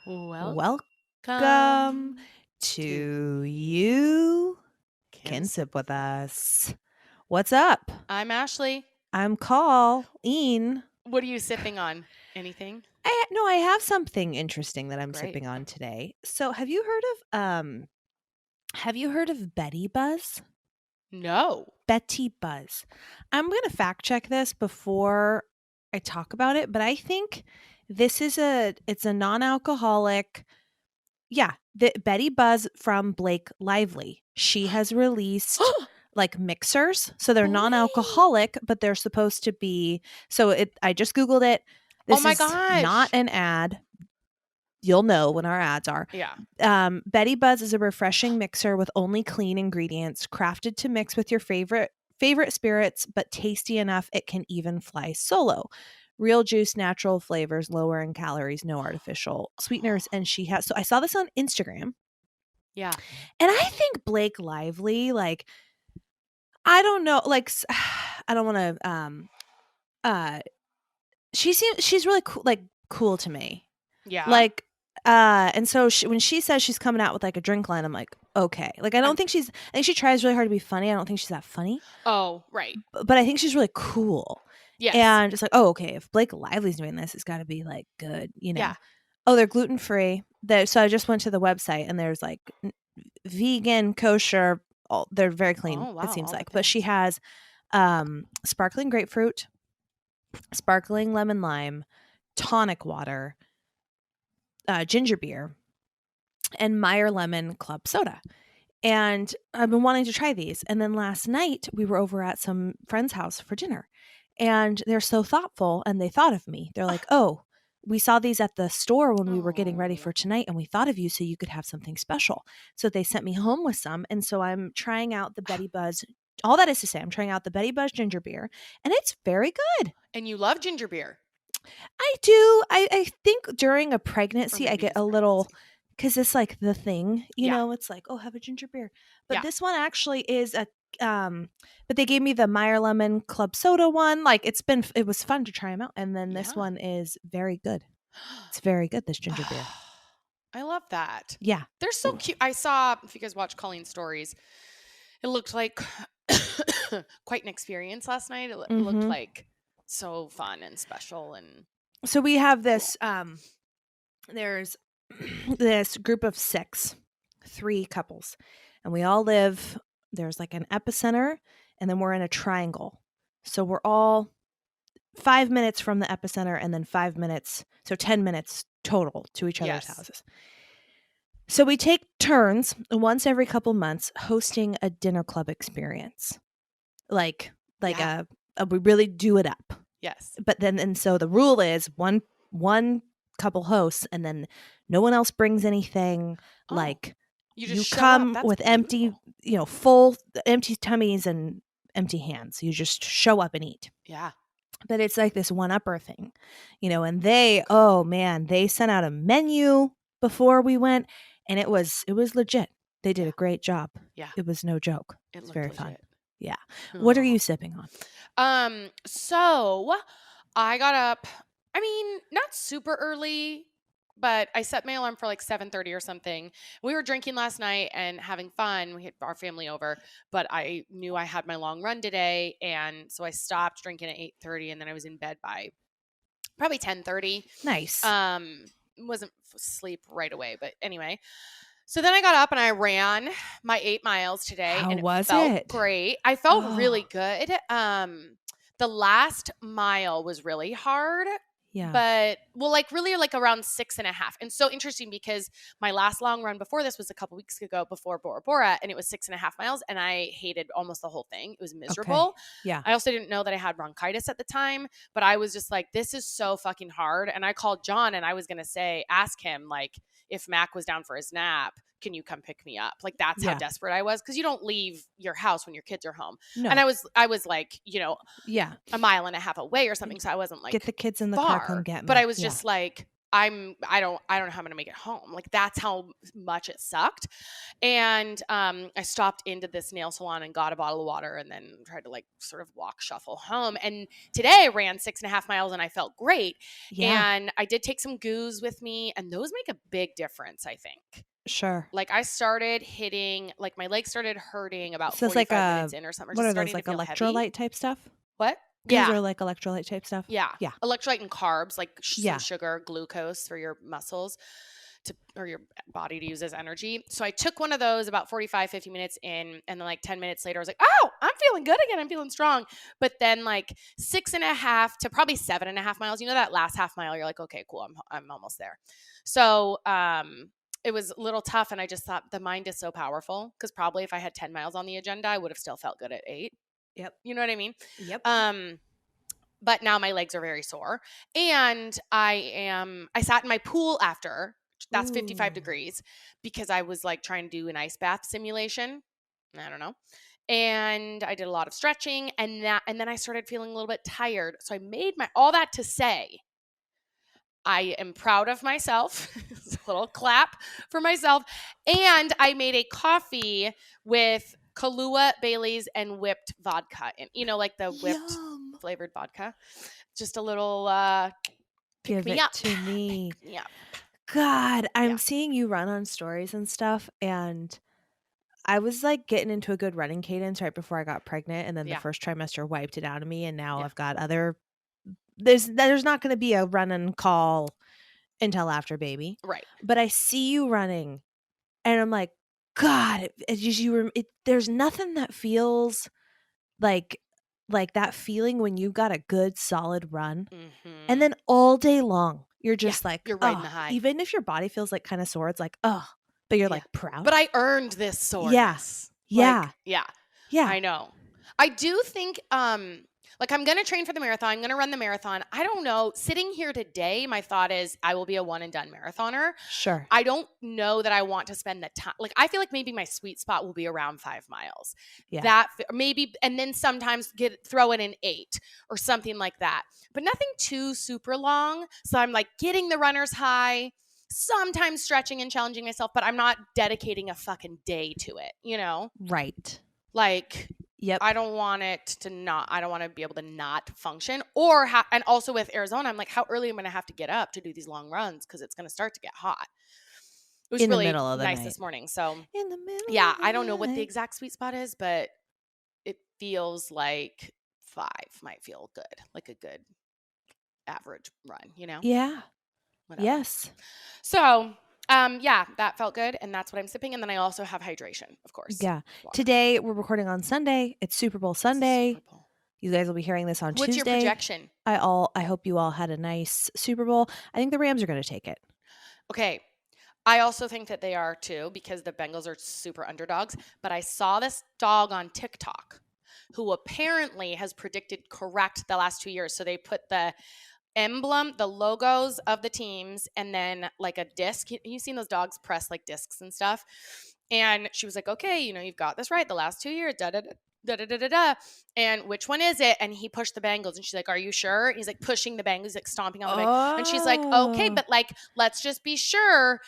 Welcome Welcome to to You Can Sip With Us. What's up? I'm Ashley. I'm Colleen. What are you sipping on? Anything? I have something interesting that I'm Great. sipping on today. So have you heard of Betty Buzz? No. Betty Buzz. I'm going to fact check this before I talk about it, but I think it's a non-alcoholic. Yeah, the Betty Buzz from Blake Lively. She has released like mixers. So they're non-alcoholic, but they're supposed to be I just Googled it. Oh This my is not gosh. an ad. You'll know when our ads are. Yeah. Betty Buzz is a refreshing mixer with only clean ingredients, crafted to mix with your favorite spirits, but tasty enough it can even fly solo. Real juice, natural flavors, lower in calories, no artificial sweeteners. And so I saw this on Instagram. Yeah. And I think Blake Lively, like, I don't know, like, I don't want to, she's really cool, like, cool to me. Yeah. Like, and so when she says she's coming out with like a drink line, I'm like, okay. Like, I think she tries really hard to be funny. I don't think she's that funny. Oh, right. But I think she's really cool. Yes. And it's like, oh, okay, if Blake Lively's doing this, it's got to be like good, you know? Yeah. Oh, they're gluten free. So I just went to the website and there's like vegan, kosher. They're very clean. Oh, wow. It seems all the like. But she things. has sparkling grapefruit, sparkling lemon lime, tonic water, ginger beer, and Meyer lemon club soda. And I've been wanting to try these. And then last night we were over at some friend's house for dinner. And they're so thoughtful and they thought of me. They're like, oh, we saw these at the store when we were getting ready for tonight and we thought of you so you could have something special. So they sent me home with some. And so I'm trying out the Betty Buzz. All that is to say, I'm trying out the Betty Buzz ginger beer and it's very good. And you love ginger beer. I do. I think during a pregnancy, Or I maybe get it's a little, pregnancy. because it's like the thing, you Yeah. know, it's like, oh, have a ginger beer. But Yeah. this one actually is but they gave me the Meyer Lemon Club Soda one. Like it was fun to try them out. And then this Yeah. one is very good. It's very good, this ginger beer. I love that. Yeah. They're so cute. I saw, if you guys watch Colleen's stories, it looked like quite an experience last night. It looked Mhm. like so fun and special. And So we have this, there's this group of 3 couples, and we all live, there's like an epicenter, and then we're in a triangle. So we're all 5 minutes from the epicenter and then 5 minutes, so 10 minutes total to each other's Yes. houses. So we take turns once every couple months hosting a dinner club experience. Like Yeah. we really do it up. Yes. But then, and so the rule is one couple hosts and then no one else brings anything. Oh, Like you you just show up. come That's with empty, beautiful. full empty tummies and empty hands. You just show up and eat. Yeah. But it's like this one-upper thing, and they sent out a menu before we went and it was legit. They did Yeah. a great job. Yeah. It was no joke. It It's looked very legit. fun. Yeah. What are Aw. you sipping on? So I got up, I mean, not super early, but I set my alarm for like 7:30 or something. We were drinking last night and having fun. We had our family over, but I knew I had my long run today, and so I stopped drinking at 8:30, and then I was in bed by probably 10:30. Nice. Wasn't asleep right away, but anyway. So then I got up and I ran my 8 miles today. How and was felt it? great. I felt really Oh. good. The last mile was really hard, Yeah. but really like around 6.5. And so interesting because my last long run before this was a couple weeks ago before Bora Bora, and it was 6.5 miles, and I hated almost the whole thing. It was miserable. Okay. Yeah. I also didn't know that I had bronchitis at the time, but I was just like, this is so fucking hard. And I called John and I was going to ask him like if Mac was down for his nap, can you come pick me up? Like that's how desperate I was. Cause you don't leave your house when your kids are home. No. And I was like, yeah, a mile and a half away or something. So I wasn't like, get the kids in the far, car, come get me. but I was just like, I don't know how I'm gonna make it home. Like that's how much it sucked. And I stopped into this nail salon and got a bottle of water and then tried to like sort of walk shuffle home. And today I ran 6.5 miles and I felt great. Yeah. And I did take some goos with me, and those make a big difference, I think. Sure. Like I started hitting, like my legs started hurting about So it's like 45 minutes in or something, or what just are those, starting to like feel heavy. electrolyte type stuff? What? Goos Yeah. are like electrolyte type stuff? Yeah. Yeah. Electrolyte and carbs, like some Yeah. sugar, glucose for your muscles or your body to use as energy. So I took one of those about 45, 50 minutes in. And then like 10 minutes later, I was like, oh, I'm feeling good again. I'm feeling strong. But then like 6.5 to probably 7.5 miles, that last half mile, you're like, okay, cool. I'm almost there. So, it was a little tough. And I just thought the mind is so powerful, because probably if I had 10 miles on the agenda, I would have still felt good at 8. Yep. You know what I mean? Yep. But now my legs are very sore, and I sat in my pool after. That's 55 Ooh. degrees, because I was like trying to do an ice bath simulation. I don't know. And I did a lot of stretching, and then I started feeling a little bit tired. So I made all that to say I am proud of myself. It's a little clap for myself. And I made a coffee with Kahlua, Bailey's, and whipped vodka. And like the whipped Yum. flavored vodka. Just a little pick Give me it up. to me. Pick me up. God, I'm Yeah. seeing you run on stories and stuff, and I was like getting into a good running cadence right before I got pregnant, and then the Yeah. first trimester wiped it out of me, and now Yeah. I've got other. There's not going to be a run and call until after baby, Right. but I see you running, and I'm like, God, there's nothing that feels like that feeling when you got a good solid run, and Mm-hmm. then all day long you're Yeah. just like, You're riding oh, the high. even if your body feels like kind of sore, it's like, oh, but you're Yeah. like proud. But I earned this Yeah. soreness. Yeah. Yeah. Yeah. I know. I do think like I'm going to train for the marathon. I'm going to run the marathon. I don't know. Sitting here today, my thought is I will be a one and done marathoner. Sure. I don't know that I want to spend the time. Like I feel like maybe my sweet spot will be around 5 miles. Yeah. That maybe, and then sometimes throw in an 8 or something like that. But nothing too super long. So I'm like getting the runner's high, sometimes stretching and challenging myself, but I'm not dedicating a fucking day to it. Right. Like, Yep. I don't want I don't want to be able to not function and also with Arizona, I'm like, how early am I going to have to get up to do these long runs? Cause it's going to start to get hot. It was In the really middle of the nice night. this morning. So In the middle yeah, of the I don't know what the night. exact sweet spot is, but it feels like 5 might feel good. Like a good average run, Yeah. Whatever. Yes. So, yeah, that felt good, and that's what I'm sipping. And then I also have hydration, of course. Yeah. Water. Today we're recording on Sunday. It's Super Bowl Sunday. Super Bowl. You guys will be hearing this on What's Tuesday. your projection? I hope you all had a nice Super Bowl. I think the Rams are going to take it. Okay. I also think that they are too, because the Bengals are super underdogs. But I saw this dog on TikTok who apparently has predicted correct the last 2 years. So they put the emblem, the logos of the teams, and then like a disc. You've seen those dogs press like discs and stuff. And she was like, okay, you've got this right the last 2 years, da da da da da da da da. And which one is it? And he pushed the Bengals, and she's like, are you sure? And he's like pushing the Bengals, like stomping on the Bengals. And she's like, okay, but like, let's just be sure.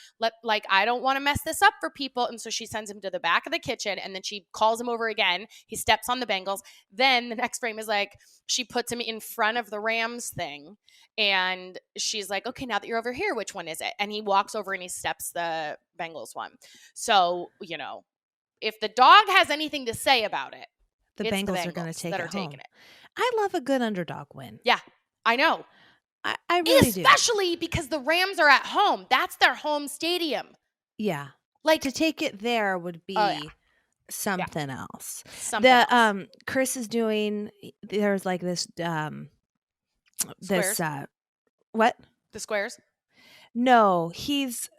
I don't want to mess this up for people. And so she sends him to the back of the kitchen, and then she calls him over again. He steps on the Bengals. Then the next frame is like, she puts him in front of the Rams thing. And she's like, okay, now that you're over here, which one is it? And he walks over and he steps the Bengals one. So, if the dog has anything to say about it, the Bengals are going to take it home. Taking it. I love a good underdog win. Yeah, I know. I really do. Especially because the Rams are at home. That's their home stadium. Yeah. Like to take it there would be something else. Something else. Chris is doing, there's like this Squares? What? The squares? No, he's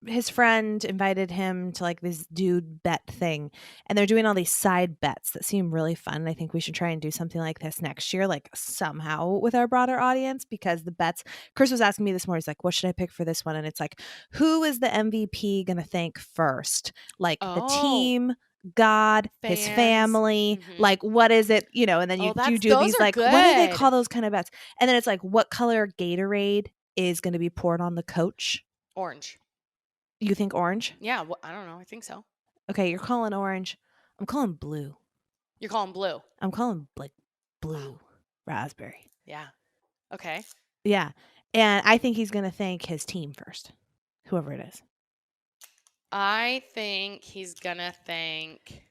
his friend invited him to like this dude bet thing, and they're doing all these side bets that seem really fun. I think we should try and do something like this next year, like somehow with our broader audience, because the bets, Chris was asking me this morning, he's like, what should I pick for this one? And it's like, who is the MVP gonna thank first? Like the team, God, fans, his family, like what is it, and then you do these like, what do they call those kind of bets? And then it's like, what color Gatorade is going to be poured on the coach. Orange. You think orange? Yeah, I don't know. I think so. Okay, you're calling orange. I'm calling blue. You're calling blue. I'm calling like blue raspberry. Yeah. Okay. Yeah. And I think he's going to thank his team first, whoever it is. I think he's gonna thank.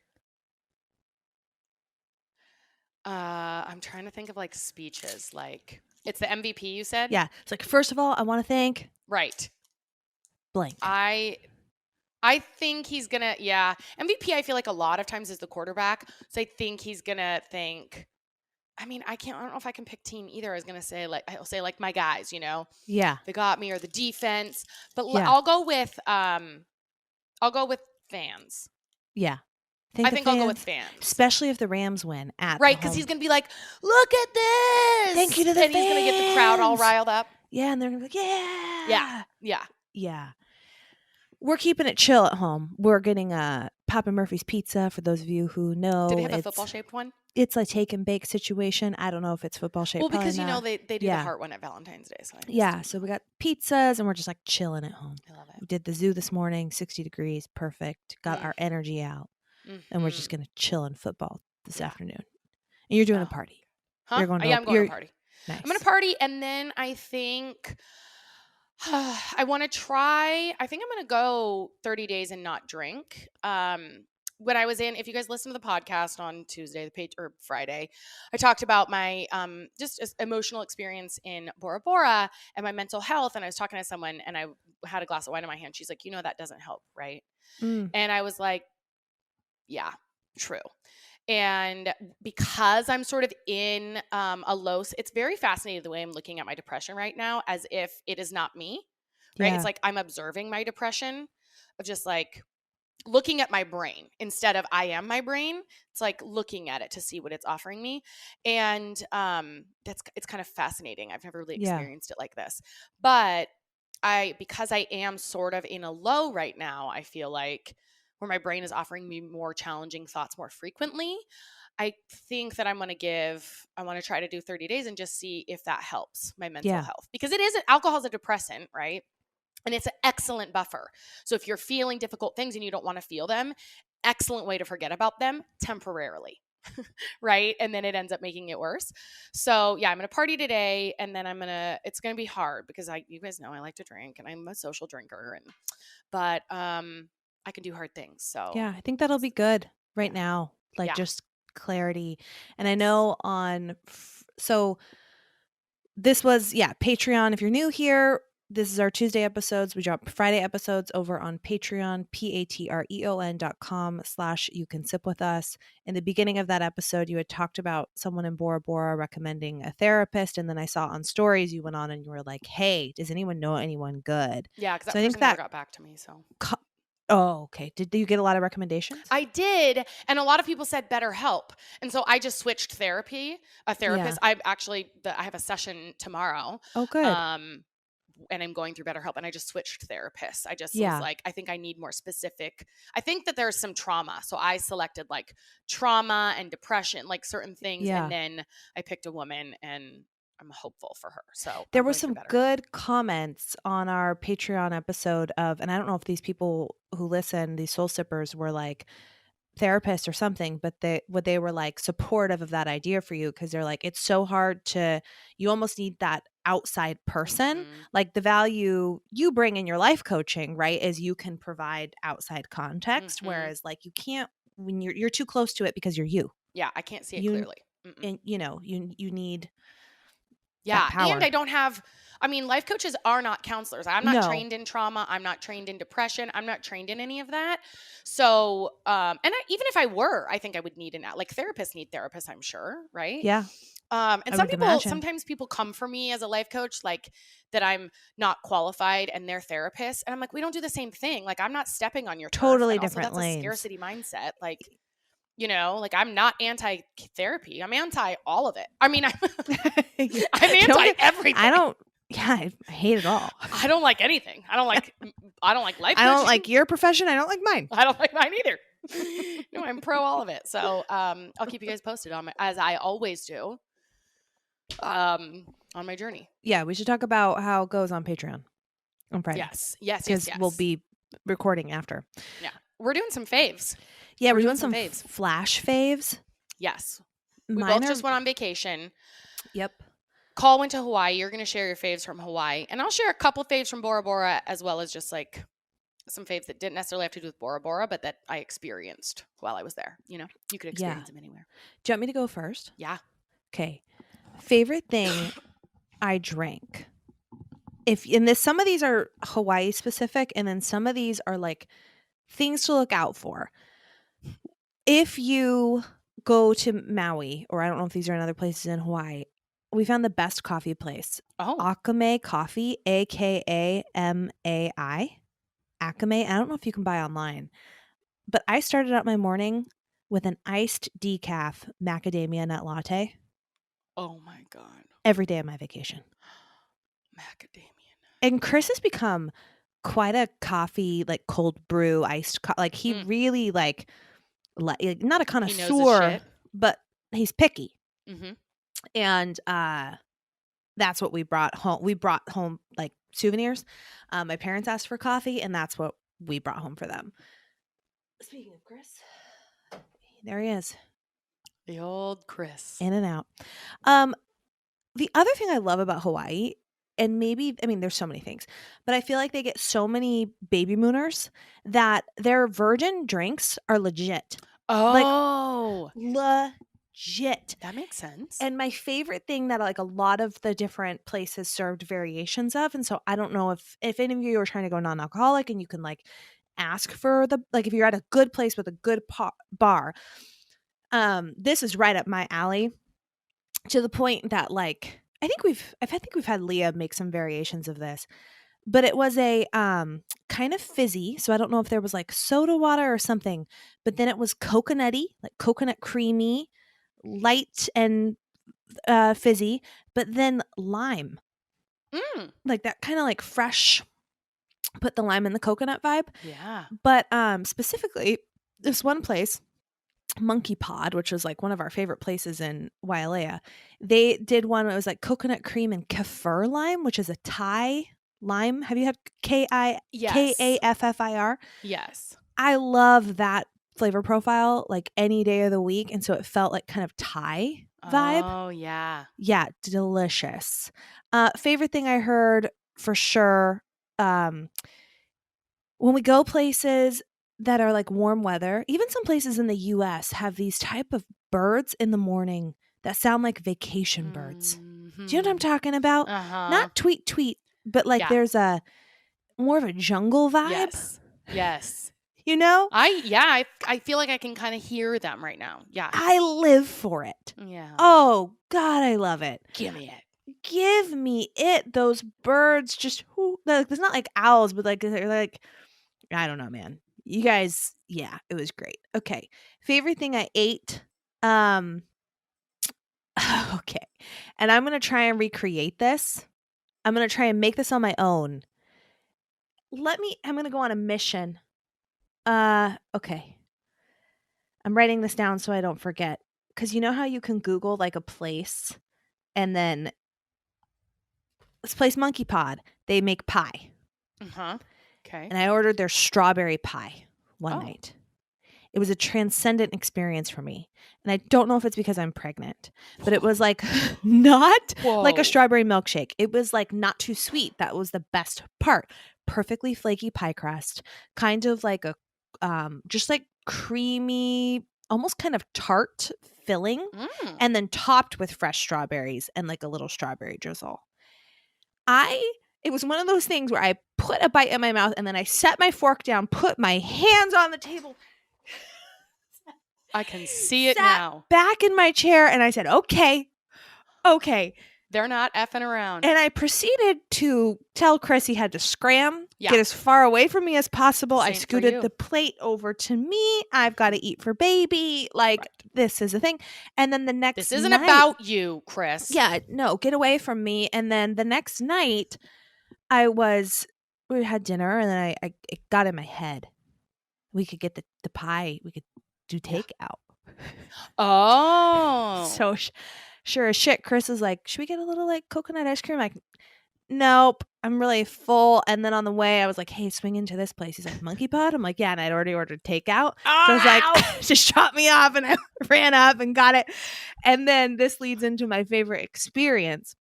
I'm trying to think of like speeches. Like it's the MVP you said. Yeah. It's like, first of all, I want to thank Right. blank. I think he's gonna. Yeah. MVP. I feel like a lot of times is the quarterback. So I think he's gonna thank. I mean, I don't know if I can pick team either. I was gonna say I'll say like my guys. You know, Yeah. they got me or the defense. But Yeah. I'll go with fans. Yeah. I think I'll go with fans. Especially if the Rams win at right, because he's going to be like, look at this. Thank you to the fans. And he's going to get the crowd all riled up. Yeah, and they're going to be like, yeah. Yeah. Yeah. Yeah. We're keeping it chill at home. We're getting Papa Murphy's pizza, for those of you who know. Do they have a football-shaped one? It's a take and bake situation. I don't know if it's football-shaped. Well, because, you know, they do the heart one at Valentine's Day. So so we got pizzas, and we're just like chilling at home. I love it. We did the zoo this morning, 60 degrees, perfect. Got our energy out. And we're just going to chill in football this afternoon. And you're doing a party. Huh? You're going to, I'm going to a party. Nice. I'm going to party, and then I think I want to try. I think I'm going to go 30 days and not drink. When I was if you guys listen to the podcast on Tuesday, or Friday, I talked about my just emotional experience in Bora Bora and my mental health. And I was talking to someone, and I had a glass of wine in my hand. She's like, that doesn't help, right? And I was like, yeah, true. And because I'm sort of in a low, it's very fascinating the way I'm looking at my depression right now, as if it is not me, right? Yeah. It's like I'm observing my depression, of just like looking at my brain instead of I am my brain. It's like looking at it to see what it's offering me. And it's kind of fascinating. I've never really experienced it like this. But because I am sort of in a low right now, I feel like where my brain is offering me more challenging thoughts more frequently, I think that I want to try to do 30 days and just see if that helps my mental health. Because alcohol is a depressant, right? And it's an excellent buffer. So if you're feeling difficult things and you don't want to feel them, excellent way to forget about them temporarily. Right? And then it ends up making it worse. So yeah, I'm going to party today, and then it's going to be hard because you guys know I like to drink and I'm a social drinker, but I can do hard things. So yeah, I think that'll be good right now. Like just clarity. And I know so this was, Patreon. If you're new here, this is our Tuesday episodes. We drop Friday episodes over on Patreon, patreon.com/you can sip with us. In the beginning of that episode, you had talked about someone in Bora Bora recommending a therapist. And then I saw on stories, you went on and you were like, hey, does anyone know anyone good? Yeah, because that person never got back to me. So oh, okay. Did you get a lot of recommendations? I did. And a lot of people said BetterHelp. And so I just switched a therapist. I have a session tomorrow. Oh, good. And I'm going through BetterHelp, and I just switched therapists. I just was like, I think I need more specific. I think that there's some trauma. So I selected like trauma and depression, like certain things. And then I picked a woman, and I'm hopeful for her. So there were some good comments on our Patreon episode and I don't know if these people who listen, these soul sippers, were like therapists or something, but they were like supportive of that idea for you, because they're like, it's so hard you almost need that outside person. Mm-hmm. Like the value you bring in your life coaching, right, is you can provide outside context, whereas like you can't when you're too close to it because you're you. Yeah, I can't see it clearly. And you need and I don't have, life coaches are not counselors. I'm not trained in trauma. I'm not trained in depression. I'm not trained in any of that. So, even if I were, I think I would need therapists need therapists, I'm sure. Right. Yeah. And sometimes people come for me as a life coach, like that I'm not qualified and they're therapists. And I'm like, we don't do the same thing. Like I'm not stepping on your turf. Totally and also different lanes. That's a scarcity mindset. Like, I'm not anti-therapy. I'm anti all of it. I'm anti everything. I hate it all. I don't like anything. I don't like life. I don't like your profession. I don't like mine. I don't like mine either. No, I'm pro all of it. So I'll keep you guys posted on it, as I always do. on my journey. Yeah, we should talk about how it goes on Patreon on Friday. Yes, yes, yes, Because we'll yes. be recording after. Yeah, we're doing some faves. Yeah, we're doing some some faves. flash faves. Yes, we Mine both are. just went on vacation. Yep. Coll went to Hawaii. You're going to share your faves from Hawaii. And I'll share a couple faves from Bora Bora, as well as just like some faves that didn't necessarily have to do with Bora Bora, but that I experienced while I was there. You know, you could experience them anywhere. Do you want me to go first? Yeah. Okay. Favorite thing I drank. Some of these are Hawaii specific, and then some of these are like things to look out for. If you go to Maui, or I don't know if these are in other places in Hawaii, we found the best coffee place. Oh. Akamai Coffee, AKAMAI. Akamai. I don't know if you can buy online, but I started out my morning with an iced decaf macadamia nut latte Oh my God. every day of my vacation. Macadamia. And Chris has become quite a coffee, like cold brew, iced like he really like not a He knows his connoisseur, shit. but he's picky. Mm-hmm. And that's what we brought home. We brought home like souvenirs. My parents asked for coffee, and that's what we brought home for them. Speaking of Chris, there he is. The old Chris. In and out. The other thing I love about Hawaii, and there's so many things, but I feel like they get so many baby mooners that their virgin drinks are legit. Oh. Legit. That makes sense. And my favorite thing that like a lot of the different places served variations of, and so I don't know if any of you are trying to go non-alcoholic and you can like ask for if you're at a good place with a good bar, this is right up my alley, to the point that like I think we've had Leah make some variations of this, but it was a kind of fizzy, so I don't know if there was like soda water or something, but then it was coconutty, like coconut creamy, light and fizzy, but then lime, like that kind of like fresh, put the lime in the coconut vibe. Yeah. But specifically this one place, Monkey Pod, which was like one of our favorite places in Wailea, they did one that was like coconut cream and kaffir lime, which is a Thai lime. Have you had Kaffir? Yes. I love that flavor profile like any day of the week, and so it felt like kind of Thai vibe. Oh yeah. Yeah, delicious. Favorite thing I heard for sure, when we go places that are like warm weather, even some places in the US have these type of birds in the morning that sound like vacation birds. Mm-hmm. Do you know what I'm talking about? Uh-huh. Not tweet, but like there's a more of a jungle vibe. Yes. You know? I feel like I can kind of hear them right now. Yeah. I live for it. Yeah. Oh God, I love it. Give me it. Give me it. Those birds just it's not like owls, but like they're like, I don't know, man. You guys, yeah, it was great. Okay. Favorite thing I ate. Okay. And I'm going to try and recreate this. I'm going to try and make this on my own. I'm going to go on a mission. Okay. I'm writing this down so I don't forget. Because you know how you can Google like a place and then this place, Monkey Pod, they make pie. Uh-huh. Okay. And I ordered their strawberry pie one night. It was a transcendent experience for me. And I don't know if it's because I'm pregnant, but it was like not like a strawberry milkshake. It was like not too sweet. That was the best part. Perfectly flaky pie crust, kind of like a just like creamy, almost kind of tart filling, and then topped with fresh strawberries and like a little strawberry drizzle. It was one of those things where I put a bite in my mouth and then I set my fork down, put my hands on the table. I can see it now. Back in my chair and I said, okay. They're not effing around. And I proceeded to tell Chris he had to scram, get as far away from me as possible. I scooted the plate over to me. I've got to eat for baby. This is a thing. And then the next This isn't about you, Chris. Yeah, no, get away from me. And then the next night, we had dinner and then it got in my head. We could get the pie. We could do takeout. Oh. Sure as shit, Chris is like, should we get a little like coconut ice cream? I'm like, nope, I'm really full. And then on the way, I was like, hey, swing into this place. He's like, Monkey Pod? I'm like, yeah. And I'd already ordered takeout. So I was like, Ow! just drop me off. And I ran up and got it. And then this leads into my favorite experience.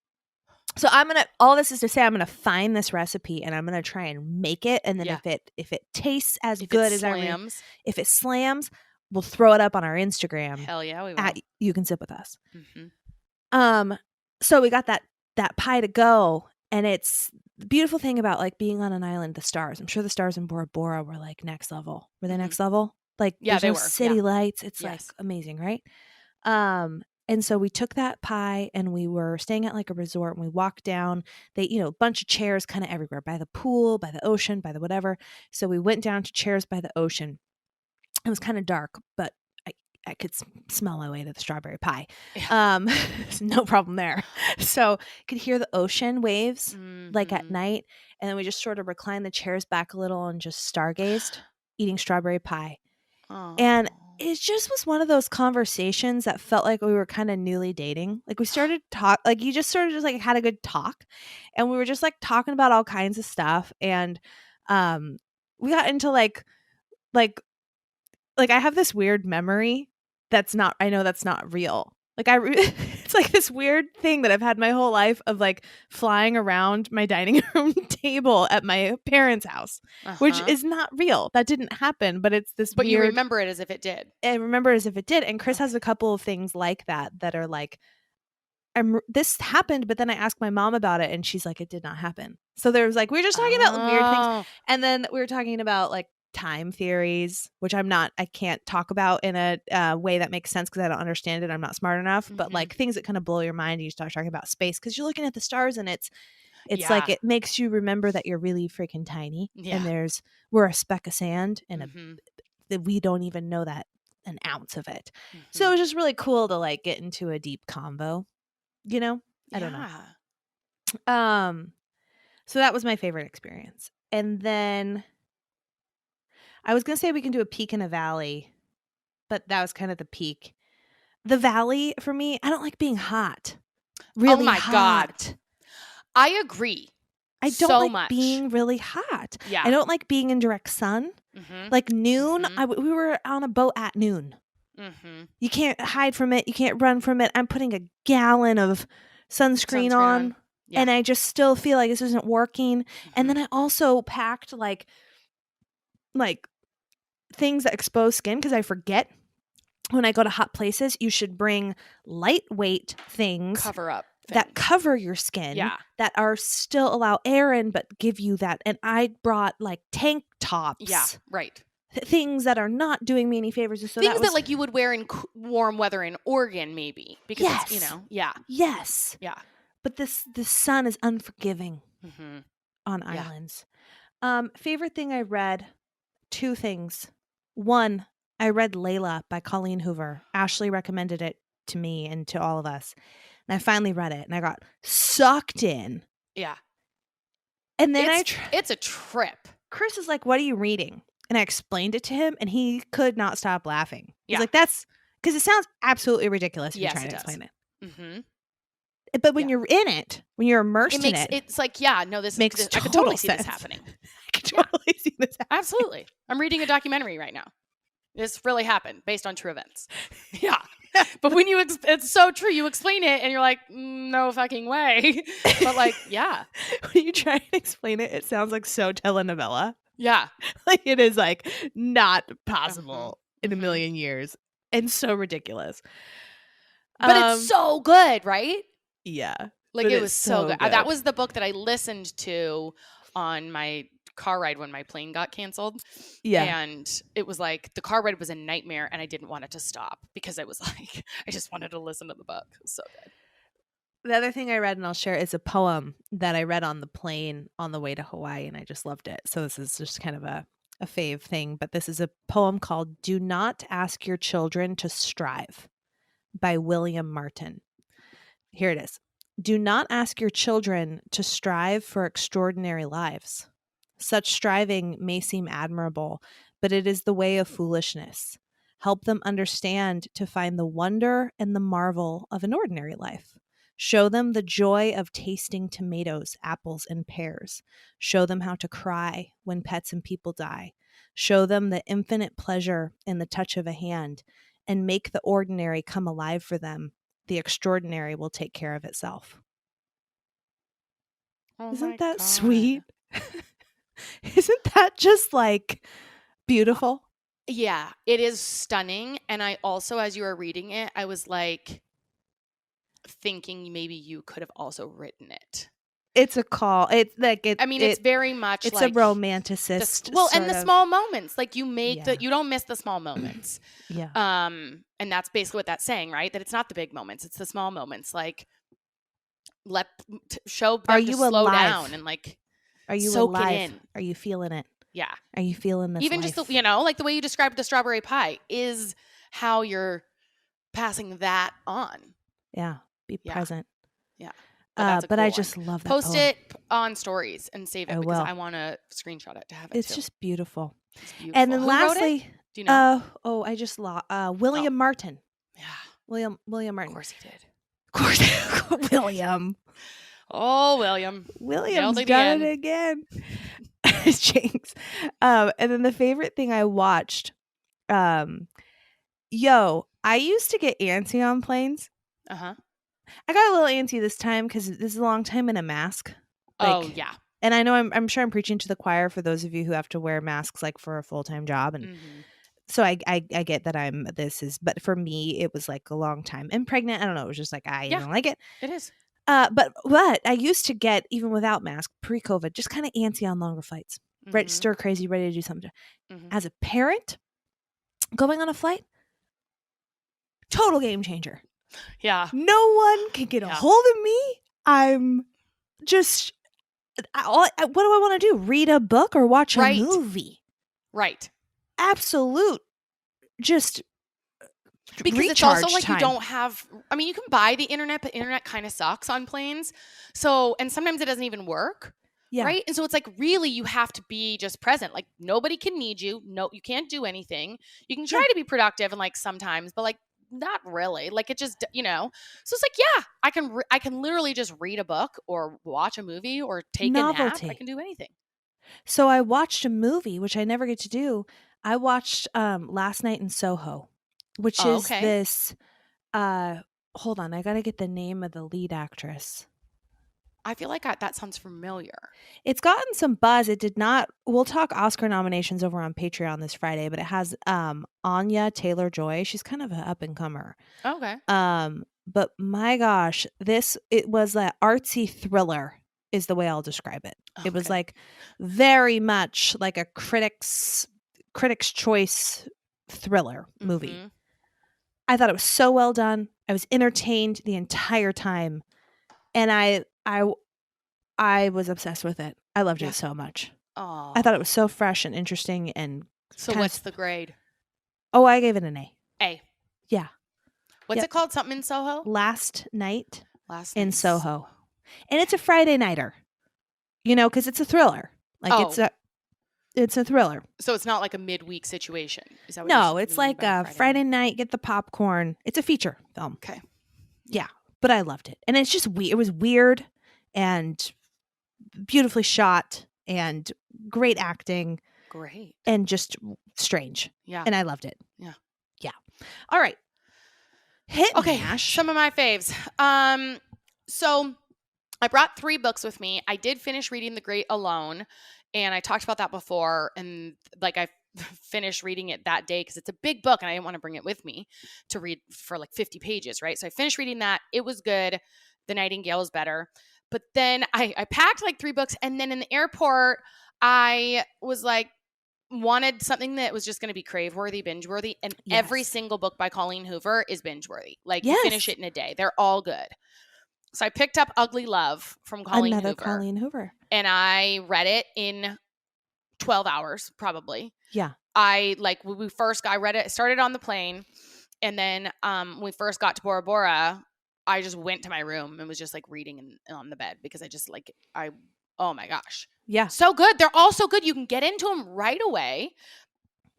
So all this is to say, I'm going to find this recipe and I'm going to try and make it. And then Yeah. if it tastes as If good it as slams, if it slams, we'll throw it up on our Instagram hell yeah, we will. at You Can Sip With Us. Mhm. So we got that pie to go, and it's the beautiful thing about like being on an island, the stars. I'm sure the stars in Bora Bora were like next level. Were they Mhm. next level? Like Yeah, there's they no were. city Yeah. lights. It's like Yes. amazing, right? And so we took that pie and we were staying at like a resort and we walked down, a bunch of chairs kind of everywhere, by the pool, by the ocean, by the whatever. So we went down to chairs by the ocean. It was kind of dark, but I could smell my way to the strawberry pie. Yeah. No problem there. So could hear the ocean waves like at Mhm. night. And then we just sort of reclined the chairs back a little and just stargazed, eating strawberry pie. And Aw. it just was one of those conversations that felt like we were kind of newly dating. Like we started talk, like you just sort of just like had a good talk, and we were just like talking about all kinds of stuff. And we got into like I have this weird memory I know that's not real. Like it's like this weird thing that I've had my whole life of like flying around my dining room table at my parents' house, which Uh-huh. is not real. That didn't happen, but it's this But you weird. remember it as if it did. I remember as if it did. And Chris Okay. has a couple of things like that are like, this happened, but then I asked my mom about it and she's like, it did not happen. So there was like, we were just talking about weird things. Oh. And then we were talking about like time theories, which I can't talk about in a way that makes sense because I don't understand it. I'm not smart enough, but Mhm. like things that kind of blow your mind. And you start talking about space because you're looking at the stars and it's like, Yeah. it makes you remember that you're really freaking tiny. Yeah. And we're a speck of sand and Mhm. that we don't even know that an ounce of it. So it Mhm. was just really cool to like get into a deep convo, I don't know. Yeah. So that was my favorite experience. And then I was going to say we can do a peak in a valley, but that was kind of the peak. The valley for me, I don't like being hot. Oh Really my God. hot. I agree I don't so like much. being really hot. Yeah. I don't like being in direct sun. Mhm. Like noon, Mhm. we were on a boat at noon. Mhm. You can't hide from it. You can't run from it. I'm putting a gallon of sunscreen Sunscreen on. on. Yeah. And I just still feel like this isn't working. And Mhm. then I also packed like things that expose skin because I forget when I go to hot places, you should bring lightweight things Cover up that things. cover your skin Yeah. that are still allow air in but give you that. And I brought like tank tops. Yeah. Right. Things that are not doing me any favors. So Things that like you would wear in warm weather in Oregon, maybe because yes, it's yeah. Yes. Yeah. But the sun is unforgiving Mhm. on Yeah. islands. Favorite thing I read, 2 things. One, I read Layla by Colleen Hoover. Ashley recommended it to me and to all of us. And I finally read it and I got sucked in. Yeah. And then it's a trip. Chris is like, what are you reading? And I explained it to him and he could not stop laughing. He's Yeah. like, that's because it sounds absolutely ridiculous if you Yes, try it to does. explain it. Mm-hmm. But when Yeah. you're in it, when you're immersed in it, it's like, yeah, no, this makes I total could totally see sense. this happening. I could totally see this happening. Absolutely. I'm reading a documentary right now. This really happened based on true events. Yeah. But when it's so true, you explain it and you're like, no fucking way. But like, yeah. When you try and explain it, it sounds like so telenovela. Yeah. Like it is like not possible in a million years and so ridiculous. But it's so good, right? Yeah. Like it was so good. That was the book that I listened to on my car ride when my plane got canceled. Yeah. And it was like the car ride was a nightmare and I didn't want it to stop because I was like, I just wanted to listen to the book. It was so good. The other thing I read and I'll share is a poem that I read on the plane on the way to Hawaii and I just loved it. So this is just kind of a fave thing, but this is a poem called Do Not Ask Your Children to Strive by William Martin. Here it is. Do not ask your children to strive for extraordinary lives. Such striving may seem admirable, but it is the way of foolishness. Help them understand to find the wonder and the marvel of an ordinary life. Show them the joy of tasting tomatoes, apples, and pears. Show them how to cry when pets and people die. Show them the infinite pleasure in the touch of a hand, and make the ordinary come alive for them. The extraordinary will take care of itself. Oh Isn't my that God. sweet? Isn't that just like beautiful? Yeah, it is stunning. And I also, as you were reading it, I was like thinking maybe you could have also written it. It's a call. It's like I mean, it's very much it's like a romanticist. and the sort of- small moments, like you make Yeah. you don't miss the small moments. Yeah. And that's basically what that's saying, right? That it's not the big moments, it's the small moments. Like show them Are to you slow alive? down and like Are you soak alive? it in. Are you feeling it? Yeah. Are you feeling this Even life? just like the way you described the strawberry pie is how you're passing that on. Yeah. Be Yeah. present. Yeah. But cool I one. just love that Post poem. it on stories and save it I because will. I want to screenshot it to have it It's too. just beautiful. It's beautiful. And then Who wrote it? lastly, Do you know? I just lost William Martin. Yeah. William Of Martin. course he did. Of course. William. Oh, William's William's done it again. Jinx. And then the favorite thing I watched, I used to get antsy on planes. Uh-huh. I got a little antsy this time because this is a long time in a mask. Oh, yeah. And I know I'm sure I'm preaching to the choir for those of you who have to wear masks like for a full-time job. And so I get that but for me, it was like a long time. And pregnant, I don't know. It was just like, I don't like it. It is. But I used to get, even without mask, pre-COVID, just kind of antsy on longer flights. Right, stir crazy, ready to do something. As a parent, going on a flight, total game changer. Yeah. No one can get a hold of me. I'm just, what do I want to do? Read a book or watch a movie? Right. Absolute, just because it's also like time. You don't have, I mean, you can buy the internet, but internet kind of sucks on planes. So, and sometimes it doesn't even work. Yeah. Right. And so it's like, really, you have to be just present. Like nobody can need you. No, you can't do anything. You can try to be productive and like sometimes, but like not really. Like it just, So it's like, yeah, I can literally just read a book or watch a movie or take a nap. I can do anything. So I watched a movie, which I never get to do. I watched Last Night in Soho, which is this. Hold on, I got to get the name of the lead actress. I feel like that sounds familiar. It's gotten some buzz. It did not. We'll talk Oscar nominations over on Patreon this Friday, but it has Anya Taylor-Joy. She's kind of an up and comer. Okay. But my gosh, it was an artsy thriller is the way I'll describe it. Okay. It was like very much like a critic's choice thriller movie. I thought it was so well done. I was entertained the entire time. And I was obsessed with it. I loved it so much. Oh. I thought it was so fresh and interesting. And so what's the grade? Oh, I gave it an A. A. Yeah. What's it called? Something in Soho? Last Night in Soho. And it's a Friday nighter. Because it's a thriller. Like it's a thriller. So it's not like a midweek situation. Is that what No, it's like a Friday night, get the popcorn. It's a feature film. Okay. Yeah. But I loved it. And it's just it was weird and beautifully shot and great acting. Great. And just strange. Yeah. And I loved it. Yeah. Yeah. All right. Okay. Ash. Some of my faves. So I brought 3 books with me. I did finish reading The Great Alone. And I talked about that before. And like I finished reading it that day because it's a big book and I didn't want to bring it with me to read for like 50 pages, right? So I finished reading that. It was good. The Nightingale is better. But then I packed like 3 books. And then in the airport, I was like, wanted something that was just going to be crave-worthy, binge-worthy. And every single book by Colleen Hoover is binge-worthy. Like you finish it in a day. They're all good. So I picked up Ugly Love from Colleen Hoover. Another Colleen Hoover. And I read it in 12 hours, probably. Yeah. I read it, started on the plane. And then when we first got to Bora Bora, I just went to my room and was just like reading on the bed because I just oh my gosh. Yeah. So good. They're all so good. You can get into them right away.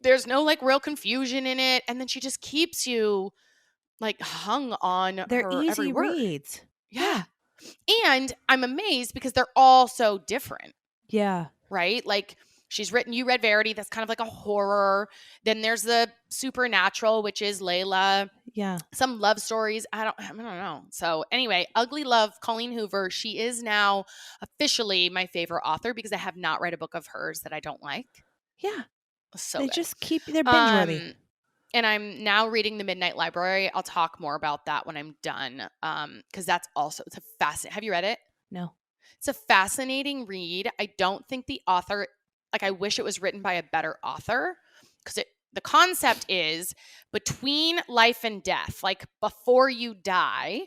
There's no like real confusion in it. And then she just keeps you like hung on They're her every easy word. reads. Yeah. And I'm amazed because they're all so different, Yeah. right? Like you read Verity, that's kind of like a horror. Then there's the supernatural, which is Layla. Yeah. Some love stories. I don't know. So anyway, Ugly Love, Colleen Hoover. She is now officially my favorite author because I have not read a book of hers that I don't like. Yeah. So They good. just they're binge worthy. And I'm now reading The Midnight Library. I'll talk more about that when I'm done. Because that's also, it's a fascinating. Have you read it? No. It's a fascinating read. I don't think the author, like, I wish it was written by a better author because the concept is between life and death, like before you die,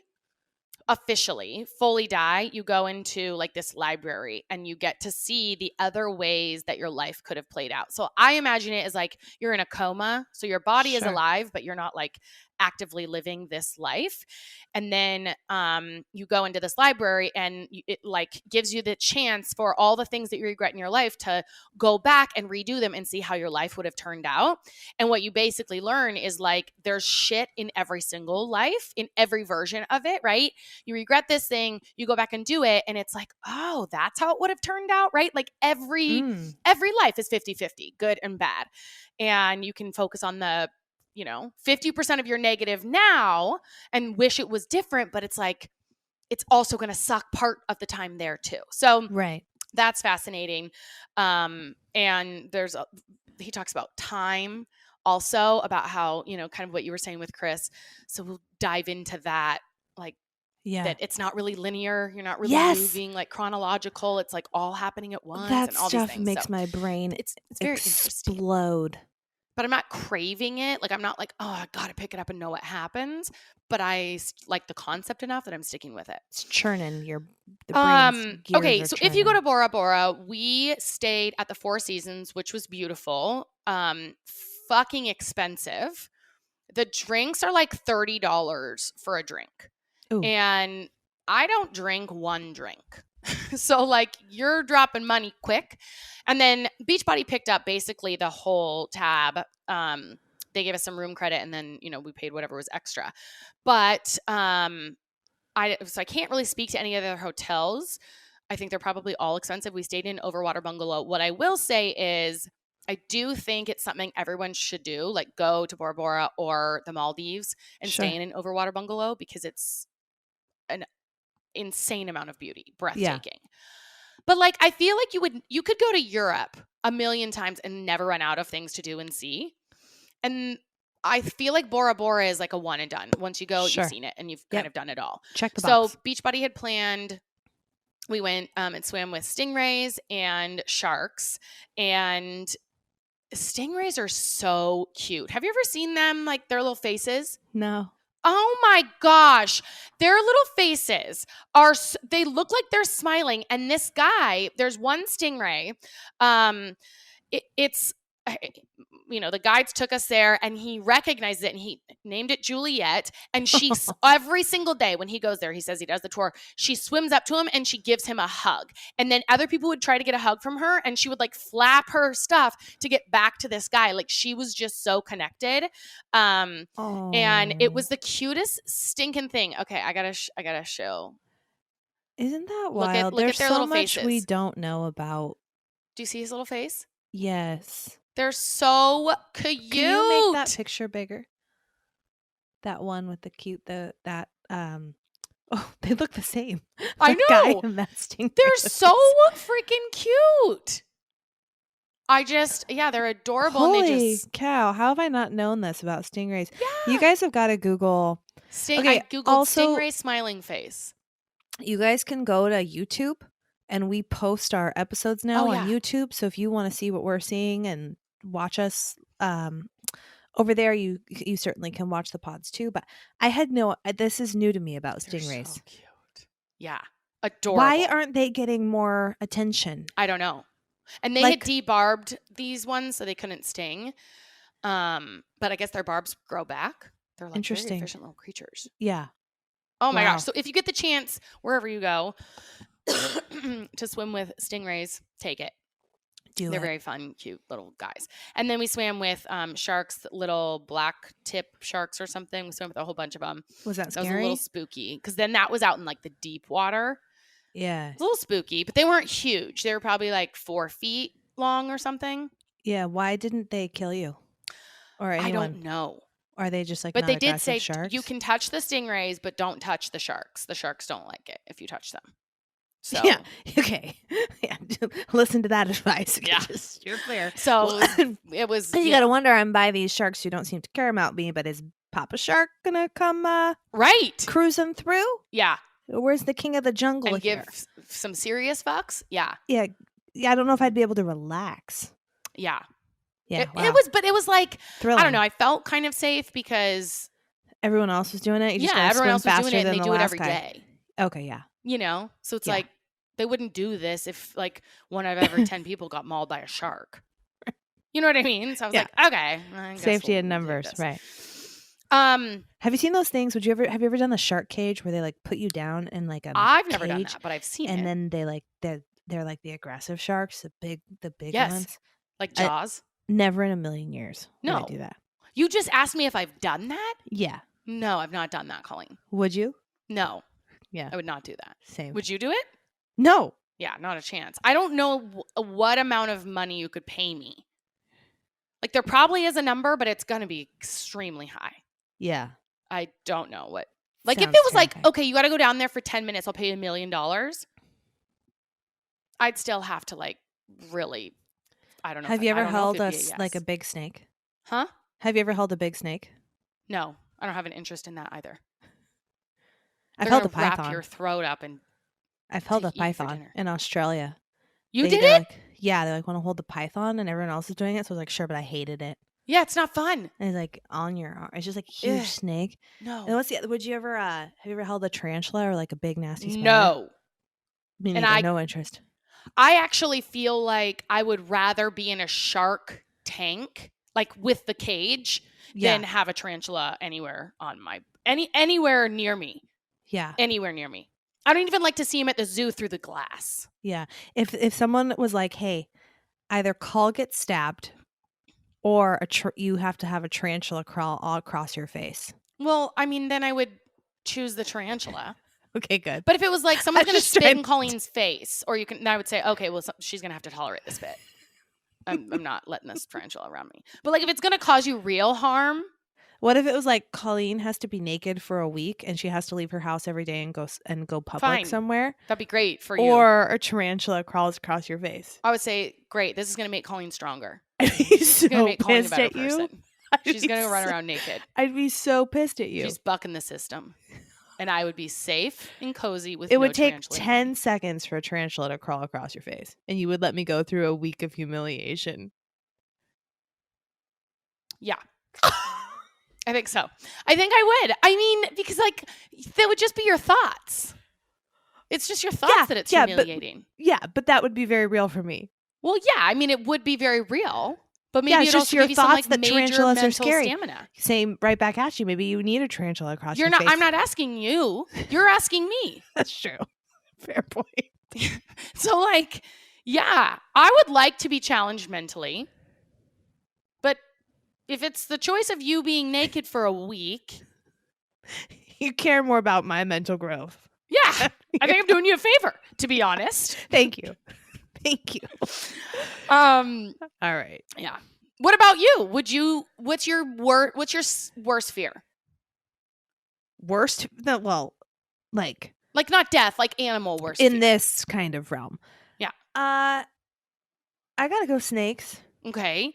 officially fully die, you go into like this library and you get to see the other ways that your life could have played out. So I imagine it as like you're in a coma, so your body is Sure. alive but you're not like actively living this life. And then you go into this library and it like gives you the chance for all the things that you regret in your life to go back and redo them and see how your life would have turned out. And what you basically learn is like there's shit in every single life, in every version of it, right? You regret this thing, you go back and do it, and it's like, oh, that's how it would have turned out, right? Like every life is 50-50, good and bad. And you can focus on the 50% of your negative now and wish it was different, but it's like it's also going to suck part of the time there too. So Right. that's fascinating. And he talks about time also, about how, kind of what you were saying with Chris. So we'll dive into that, like, Yeah. that it's not really linear. You're not really Yes. moving like chronological. It's like all happening at once That and all these stuff things. makes So my brain it's very interesting. explode. But I'm not craving it. Like I'm not like, oh, I got to pick it up and know what happens. But I like the concept enough that I'm sticking with it. It's churning the brain's gears okay, are so churning. if you go to Bora Bora, we stayed at the Four Seasons, which was beautiful. Fucking expensive. The drinks are like $30 for a drink. Ooh. And I don't drink one drink. So like you're dropping money quick. And then Beachbody picked up basically the whole tab. They gave us some room credit and then, we paid whatever was extra. But so I can't really speak to any other hotels. I think they're probably all expensive. We stayed in Overwater Bungalow. What I will say is I do think it's something everyone should do, like go to Bora Bora or the Maldives and stay in an Overwater Bungalow because it's an insane amount of beauty, breathtaking. Yeah. But like I feel like you could go to Europe a million times and never run out of things to do and see. And I feel like Bora Bora is like a one and done. Once you go, you've seen it and you've kind of done it all. Check the box. So Beachbody had planned, we went and swam with stingrays and sharks, and stingrays are so cute. Have you ever seen them, like their little faces? No. Oh my gosh. Their little faces they look like they're smiling. And this guy, there's one stingray. It's the guides took us there and he recognized it and he named it Juliet. And she, every single day when he goes there, he says he does the tour, she swims up to him and she gives him a hug. And then other people would try to get a hug from her and she would like flap her stuff to get back to this guy. Like she was just so connected. And it was the cutest stinking thing. Okay. I gotta show. Isn't that wild? Look There's at their so little much faces. we don't know about. Do you see his little face? Yes. They're so cute. Can you make that picture bigger? That one with the cute, they look the same. I know. Guy and that stingray. They're so freaking cute. They're adorable. Holy cow. How have I not known this about stingrays? Yeah. You guys have got to Google. I Googled stingray smiling face. You guys can go to YouTube and we post our episodes now on YouTube. So if you want to see what we're seeing and watch us over there, you certainly can watch the pods too. But I had this is new to me about stingrays. So cute. Yeah. Adorable. Why aren't they getting more attention? I don't know. And they had debarbed these ones so they couldn't sting. But I guess their barbs grow back. They're like very efficient little creatures. Yeah. Oh my gosh. So if you get the chance, wherever you go, to swim with stingrays, take it. Do They're it. very fun, cute little guys. And then we swam with sharks, little black tip sharks or something. We swam with a whole bunch of them. Was that That was a little scary? spooky because then that was out in like the deep water. Yeah. It was a little spooky, but they weren't huge. They were probably like 4 feet long or something. Yeah. Why didn't they kill you or anyone? I don't know. Are they just like But not they did aggressive say sharks? you can touch the stingrays, but don't touch the sharks. The sharks don't like it if you touch them. So Yeah. Okay. Yeah. Listen to that advice. Yeah. Just, you're clear. So it was. You gotta wonder. I'm by these sharks who don't seem to care about me, but is Papa Shark gonna come right cruising through? Yeah. Where's the king of the jungle And here? give some serious fucks. Yeah. Yeah. I don't know if I'd be able to relax. Yeah. Yeah. It was like, thrilling. I don't know. I felt kind of safe because Everyone else was doing it. You just gotta everyone swim else was faster doing it and than they the do it last every guy. day. Okay. Yeah. So it's Yeah. like they wouldn't do this if like one out of every 10 people got mauled by a shark. You know what I mean? So I was Yeah. like, okay, I guess Safety we'll in do numbers, this. right? Um, Have you seen those things? Have you ever done the shark cage where they like put you down in like a I've never done cage, that, but I've seen and it. then they're like the aggressive sharks, the big Yes. ones. Like Jaws. Never in a million years would I No. do that. You just asked me if I've done that? Yeah. No, I've not done that, Colleen. Would you? No, Yeah. I would not do that. Same. Would you do it? No. Yeah, not a chance. I don't know what amount of money you could pay me. Like there probably is a number, but it's going to be extremely high. Yeah. I don't know what. Like if Sounds it was like, terrifying. okay, you got to go down there for 10 minutes, I'll pay you $1 million. I'd still have to like really, I don't know. Have you ever held like a big snake? Huh? Have you ever held a big snake? No, I don't have an interest in that either. I've They're held a gonna wrap python. your throat up and I've held to a eat for python dinner. in Australia. you did they're it? Like, yeah, they like want to hold the python, and everyone else is doing it. So I was like, sure, but I hated it. Yeah, it's not fun. And it's like on your arm. It's just like a huge Ugh. snake. No. And what's the? Would you ever? Have you ever held a tarantula or like a big nasty spider? No. Me And neither. No interest. I actually feel like I would rather be in a shark tank, like with the cage, Yeah. than have a tarantula anywhere on my anywhere near me. Yeah. Anywhere near me. I don't even like to see him at the zoo through the glass. Yeah. If someone was like, hey, either Coll gets stabbed, or you have to have a tarantula crawl all across your face. Well, I mean, then I would choose the tarantula. Okay, good. But if it was like someone's going to just spit trying in Colleen's face, or then I would say, okay, well, she's going to have to tolerate the spit. I'm not letting this tarantula around me. But like, if it's going to cause you real harm, What if it was like Colleen has to be naked for a week and she has to leave her house every day and go public Fine. somewhere? that'd be great for you. Or a tarantula crawls across your face. I would say, great, this is going to make Colleen stronger. I'd be so Going to make Colleen a pissed better at you. person. I'd She's be going to run so- around naked. I'd be so pissed at you. She's bucking the system. And I would be safe and cozy with It no would take tarantula. 10 seconds for a tarantula to crawl across your face, and you would let me go through a week of humiliation. Yeah. I think so. I think I would. I mean, because like that would just be your thoughts. It's just your thoughts that it's humiliating. Yeah, but that would be very real for me. Well, yeah. I mean, it would be very real, but maybe Yeah, it it's also just your give you some thoughts like that major tarantulas are mental scary. stamina. Same right back at you. Maybe you need a tarantula across You're your not. face. I'm not asking you. You're asking me. That's true. Fair point. So, like, yeah, I would like to be challenged mentally, but if it's the choice of you being naked for a week, You care more about my mental growth. yeah, I think I'm doing you a favor, to be honest. Thank you. Thank you. All right. Yeah. What about you? What's your worst fear? Worst? Well, like Like not death, like animal worst in fear. this kind of realm. Yeah. I gotta go snakes. Okay.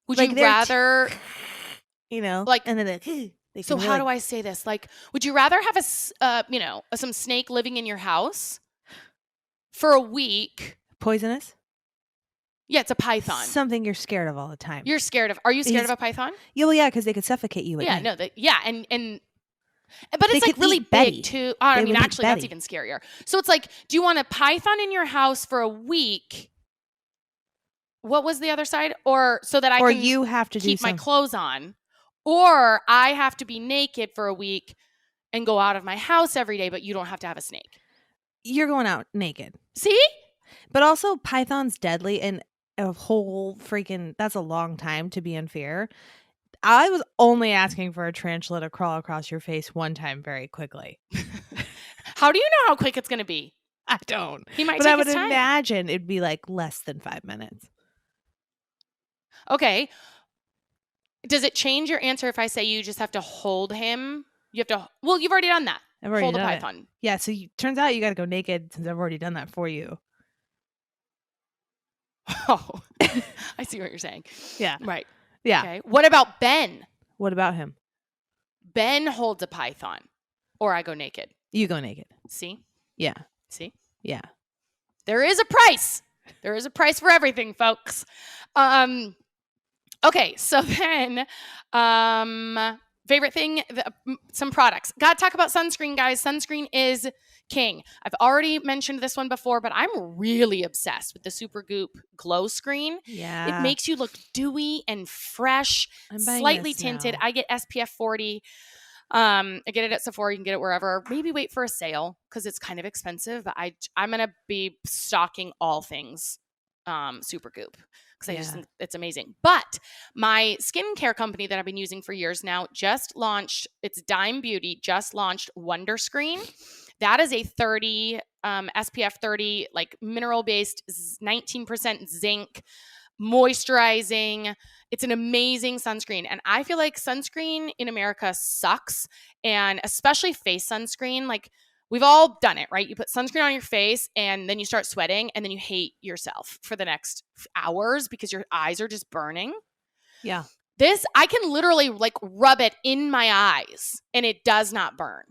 Would Like, you they're rather like, and then they So how do I say this? Like, would you rather have some snake living in your house for a week? poisonous? Yeah, it's a python. Something you're scared of all the time. You're scared of. Are you scared He's- of a python? Yeah, well, yeah, because they could suffocate you. At Yeah, night. no, but They it's like could really eat Betty. big too. Oh, I They mean, would eat actually, that's Betty. even scarier. So it's like, do you want a python in your house for a week? What was the other side? Or so that I or can you have to keep do my something. clothes on, or I have to be naked for a week and go out of my house every day, but you don't have to have a snake. You're going out naked. See? But also, python's deadly, and a whole freaking, that's a long time to be in fear. I was only asking for a tarantula to crawl across your face one time very quickly. How do you know how quick it's going to be? I don't. He might But take I would his time. imagine it'd be like less than 5 minutes. Okay. Does it change your answer if I say you just have to hold him? You have to, well, you've already done that. I've already Hold a done it. python. Yeah, so turns out you got to go naked since I've already done that for you. Oh, I see what you're saying. Yeah. Right. Yeah. Okay. What about Ben? What about him? Ben holds a python, or I go naked. You go naked. See? Yeah. See? Yeah. There is a price. There is a price for everything, folks. Okay, so then, favorite thing, some products. Gotta talk about sunscreen, guys. Sunscreen is king. I've already mentioned this one before, but I'm really obsessed with the Supergoop Glow Screen. Yeah. It makes you look dewy and fresh, slightly tinted. I get SPF 40. I get it at Sephora. You can get it wherever. Maybe wait for a sale because it's kind of expensive. But I'm gonna be stocking all things Supergoop because I just think it's amazing. But my skincare company that I've been using for years now just launched. It's Dime Beauty. Just launched Wonder Screen. That is a 30 SPF 30 like mineral based 19% zinc moisturizing. It's an amazing sunscreen. And I feel like sunscreen in America sucks. And especially face sunscreen. Like we've all done it, right? You put sunscreen on your face and then you start sweating and then you hate yourself for the next hours because your eyes are just burning. Yeah. This, I can literally like rub it in my eyes and it does not burn.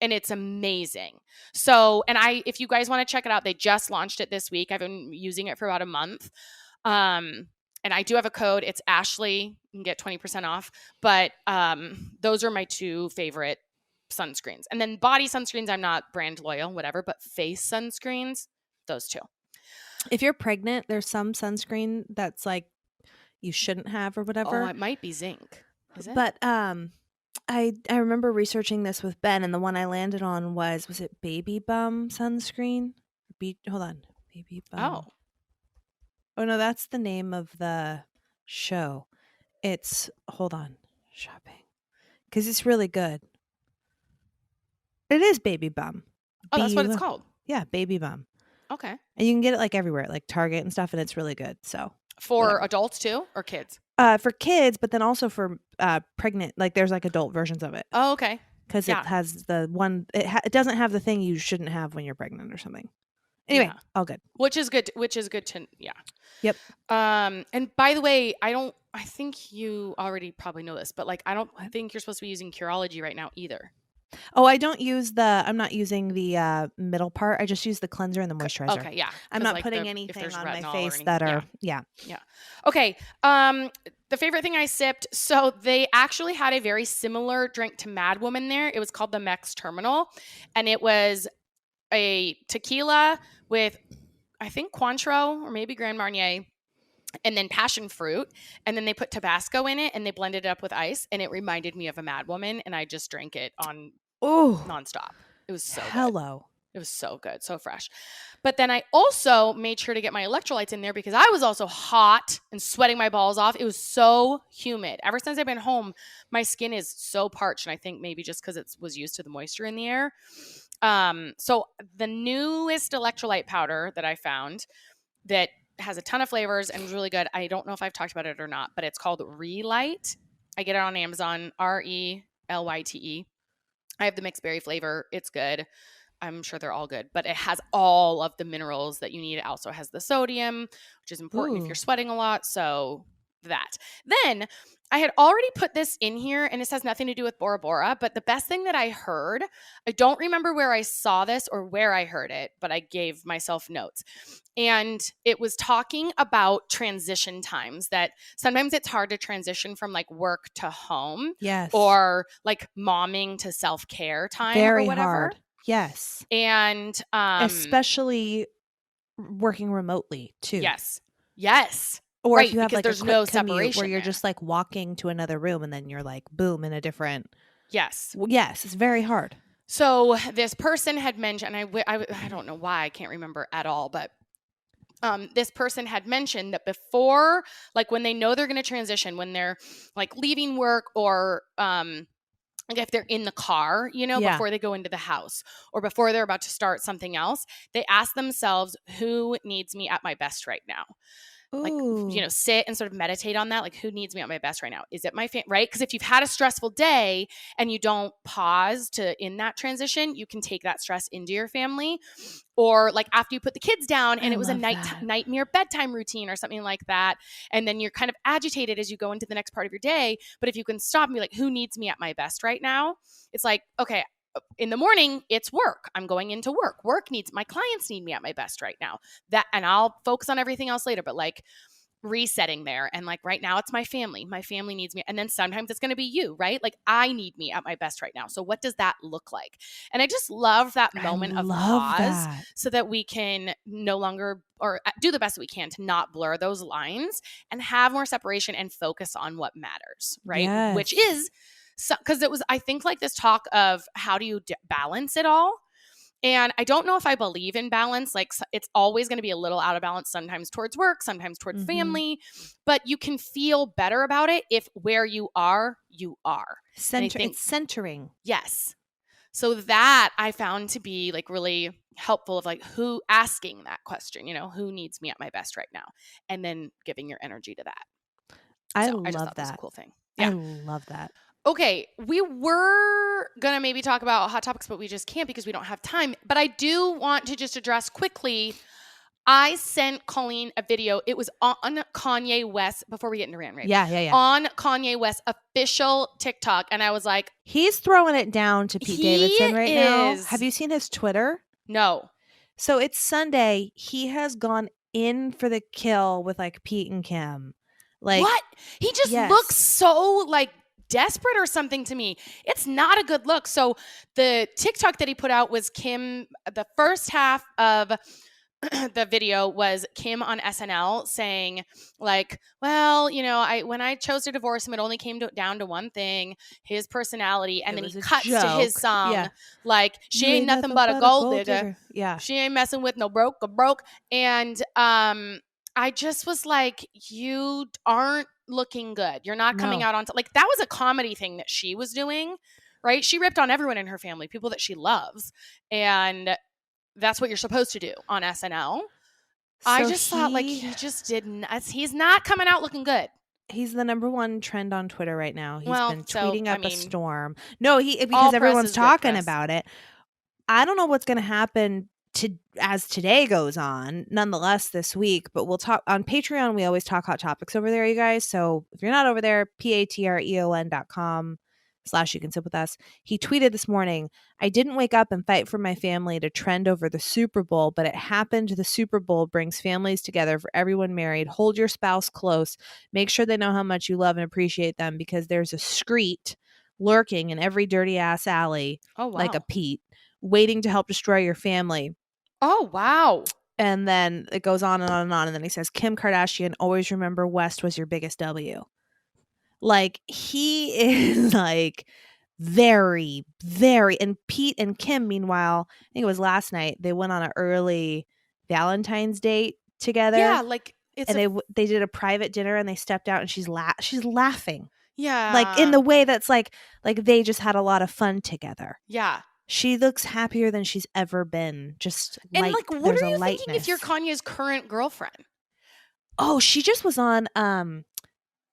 And it's amazing. So, and if you guys want to check it out, they just launched it this week. I've been using it for about a month. And I do have a code. It's Ashley. You can get 20% off. But those are my two favorite sunscreens. And then body sunscreens, I'm not brand loyal, whatever. But face sunscreens, those two. If you're pregnant, there's some sunscreen that's like you shouldn't have or whatever. Oh, it might be zinc. Is it? But I remember researching this with Ben, and the one I landed on was it Baby Bum Sunscreen? Hold on. Baby Bum. Oh, no, that's the name of the show. It's, hold on, shopping. Because it's really good. It is Baby Bum. Oh, that's what it's called? Yeah, Baby Bum. Okay. And you can get it like everywhere, like Target and stuff, and it's really good. So for adults too, or kids? For kids, but then also for pregnant. Like there's like adult versions of it. Oh, okay. Because it has the one. It doesn't have the thing you shouldn't have when you're pregnant or something. Anyway, all good. Which is good. Which is good to Yep. And by the way, I think you already probably know this, but like I don't think you're supposed to be using Curology right now either. Oh, I'm not using the middle part. I just use the cleanser and the moisturizer. Okay, yeah. I'm not like putting anything on my face Yeah. Okay. The favorite thing I sipped, so they actually had a very similar drink to Mad Woman there. It was called the Mex Terminal, and it was a tequila with, I think, Cointreau or maybe Grand Marnier, and then passion fruit, and then they put Tabasco in it, and they blended it up with ice, and it reminded me of a Mad Woman, and I just drank it on nonstop. It was so good. It was so good, so fresh. But then I also made sure to get my electrolytes in there because I was also hot and sweating my balls off. It was so humid. Ever since I've been home, my skin is so parched, and I think maybe just because it was used to the moisture in the air. So the newest electrolyte powder that I found that has a ton of flavors and is really good. I don't know if I've talked about it or not, but it's called Relight. I get it on Amazon, Relyte. I have the mixed berry flavor. It's good. I'm sure they're all good, but it has all of the minerals that you need. It also has the sodium, which is important if you're sweating a lot. So that. Then I had already put this in here, and this has nothing to do with Bora Bora, but the best thing that I heard, I don't remember where I saw this or where I heard it, but I gave myself notes. And it was talking about transition times, that sometimes it's hard to transition from like work to home. Yes. Or like momming to self-care time Very or whatever. Hard. Yes. And especially working remotely too. Yes. Or right, if you have like there's a no separation where you're there. just like walking to another room and then you're like boom in a different. Yes. Well, yes, it's very hard. So this person had mentioned, and I don't know why, I can't remember at all, but this person had mentioned that before, like when they know they're going to transition, when they're like leaving work or like if they're in the car, Yeah. before they go into the house or before they're about to start something else, they ask themselves, who needs me at my best right now? Like, Ooh. sit and sort of meditate on that. Like, who needs me at my best right now? Is it my family? Right? Because if you've had a stressful day and you don't pause to in that transition, you can take that stress into your family. Or like after you put the kids down and I it was a love that. nightmare bedtime routine or something like that. And then you're kind of agitated as you go into the next part of your day. But if you can stop and be like, who needs me at my best right now? It's like, okay, in the morning, it's work. I'm going into work. My clients need me at my best right now. And I'll focus on everything else later. But like resetting there and like right now it's my family. My family needs me. And then sometimes it's going to be you, right? Like I need me at my best right now. So what does that look like? And I just love that I moment of love pause that. so that we can no longer or do the best that we can to not blur those lines and have more separation and focus on what matters, right? Which Yes. is because it was, I think, like this talk of how do you balance it all. And I don't know if I believe in balance. Like it's always going to be a little out of balance, sometimes towards work, sometimes towards family, but you can feel better about it if where you are, you are. And I think It's centering. yes. So that I found to be like really helpful of like who asking that question, who needs me at my best right now? And then giving your energy to that. I So I just love thought that was a that. cool thing. I Yeah. love that. Okay, we were going to maybe talk about hot topics, but we just can't because we don't have time. But I do want to just address quickly. I sent Colleen a video. It was on Kanye West, before we get into rant rage. Yeah. On Kanye West's official TikTok. And I was like, He's throwing it down to Pete Davidson right now. Have you seen his Twitter? No. So it's Sunday. He has gone in for the kill with like Pete and Kim. Like what? He just looks so like desperate or something to me. It's not a good look. So the TikTok that he put out was Kim, the first half of the video was Kim on SNL saying like, well, when I chose to divorce him, it only came down to one thing, his personality. And then he cuts to his song, like, she ain't nothing but a gold digger. Yeah. She ain't messing with no broke. And I just was like, you aren't looking good. You're not coming out on like that was a comedy thing that she was doing, right? She ripped on everyone in her family, people that she loves. And that's what you're supposed to do on SNL. So I just thought like he just didn't. He's not coming out looking good. He's the number one trend on Twitter right now. He's been tweeting up a storm. No, because everyone's talking about it. I don't know what's going to happen as today goes on, nonetheless this week, but we'll talk on Patreon. We always talk hot topics over there, you guys. So if you're not over there, patreon.com/you can sit with us. He tweeted this morning, I didn't wake up and fight for my family to trend over the Super Bowl, but it happened. The Super Bowl brings families together for everyone married. Hold your spouse close. Make sure they know how much you love and appreciate them, because there's a screet lurking in every dirty ass alley, like a Pete, waiting to help destroy your family. Oh, wow. And then it goes on and on and on. And then he says, Kim Kardashian, always remember West was your biggest W. Like, he is like very, very. And Pete and Kim, meanwhile, I think it was last night, they went on an early Valentine's date together. Yeah, like they did a private dinner and they stepped out and she's laughing. Yeah. Like in the way that's like they just had a lot of fun together. Yeah. She looks happier than she's ever been. Just and like what are you thinking if you're Kanye's current girlfriend? Oh, she just was on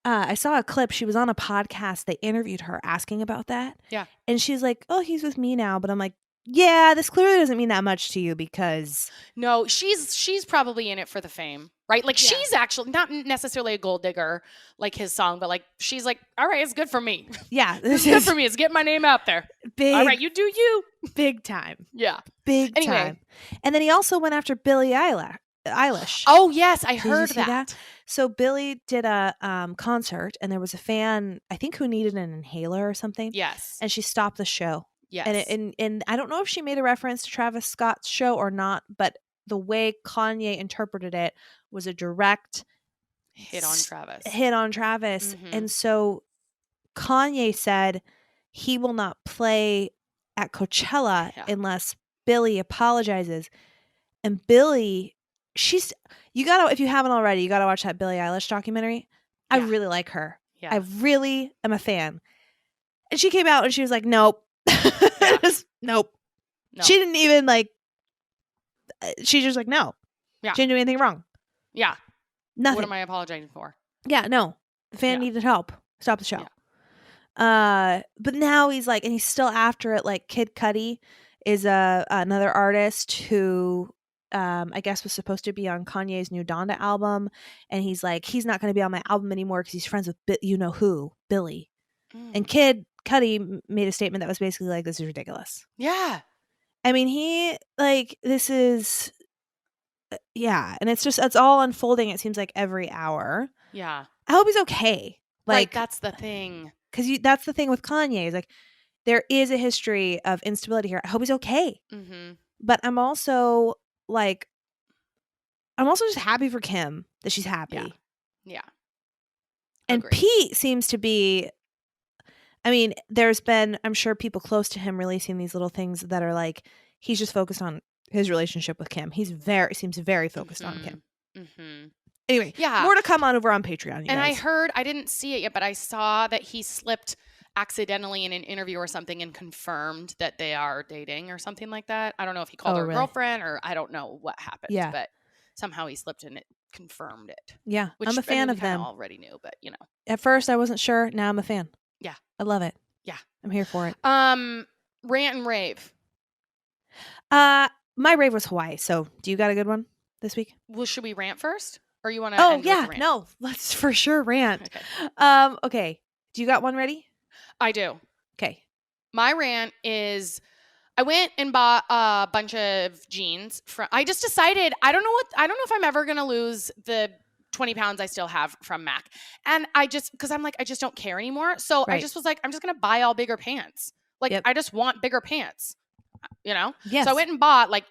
I saw a clip. She was on a podcast. They interviewed her asking about that. Yeah. And she's like, oh, he's with me now. But I'm like, yeah, this clearly doesn't mean that much to you, because no, she's probably in it for the fame, right? Like she's actually not necessarily a gold digger like his song, but like she's like, all right, it's good for me. Yeah, this is good for me. It's getting my name out there. All right, you do you. Big time. Yeah, big time. And then he also went after Billie Eilish. Oh yes, I heard that. So Billie did a concert, and there was a fan, I think, who needed an inhaler or something. Yes, and she stopped the show. Yes. And I don't know if she made a reference to Travis Scott's show or not, but the way Kanye interpreted it was a direct hit on Travis. Mm-hmm. And so Kanye said he will not play at Coachella unless Billie apologizes. And Billie if you haven't already, you gotta watch that Billie Eilish documentary. I Yeah. really like her. Yeah. I really am a fan. And she came out and she was like, nope. Yeah. Just, nope. No. She didn't even she just like, no. Yeah. She didn't do anything wrong. Yeah. Nothing. What am I apologizing for? Yeah, no. The fan Yeah. needed help. Stop the show. Yeah. But now he's like, and he's still after it. Like Kid Cudi is another artist who I guess was supposed to be on Kanye's new Donda album, and he's like, he's not going to be on my album anymore because he's friends with you know who, Billy. And Kid Cudi made a statement that was basically like, this is ridiculous. Yeah. I mean, he like, this is yeah, and it's all unfolding, it seems like every hour. Yeah. I hope he's okay. Like, that's the thing. Because that's the thing with Kanye is like, there is a history of instability here. I hope he's okay. Mm-hmm. But I'm also just happy for Kim that she's happy. Yeah. And Agreed. Pete seems to be, I mean, there's been, I'm sure, people close to him releasing these little things that are like, he's just focused on his relationship with Kim. Seems very focused on Kim. Mm-hmm. Anyway, more to come on over on Patreon, you guys. And I didn't see it yet, but I saw that he slipped accidentally in an interview or something and confirmed that they are dating or something like that. I don't know if he called her girlfriend or I don't know what happened. Yeah. But somehow he slipped and it confirmed it. Yeah. Which, I'm a fan of them. I already knew, but you know. At first I wasn't sure. Now I'm a fan. Yeah. I love it. Yeah. I'm here for it. Rant and rave. My rave was Hawaii. So do you got a good one this week? Well, should we rant first? Or you want to? Oh yeah, no, let's for sure rant. Okay. Okay. Do you got one ready? I do. Okay. My rant is, I went and bought a bunch of jeans. I just decided I don't know if I'm ever gonna lose the 20 pounds I still have from Mac, and because I'm like I just don't care anymore. So I just was like I'm just gonna buy all bigger pants. Like I just want bigger pants. You know. Yes. So I went and bought like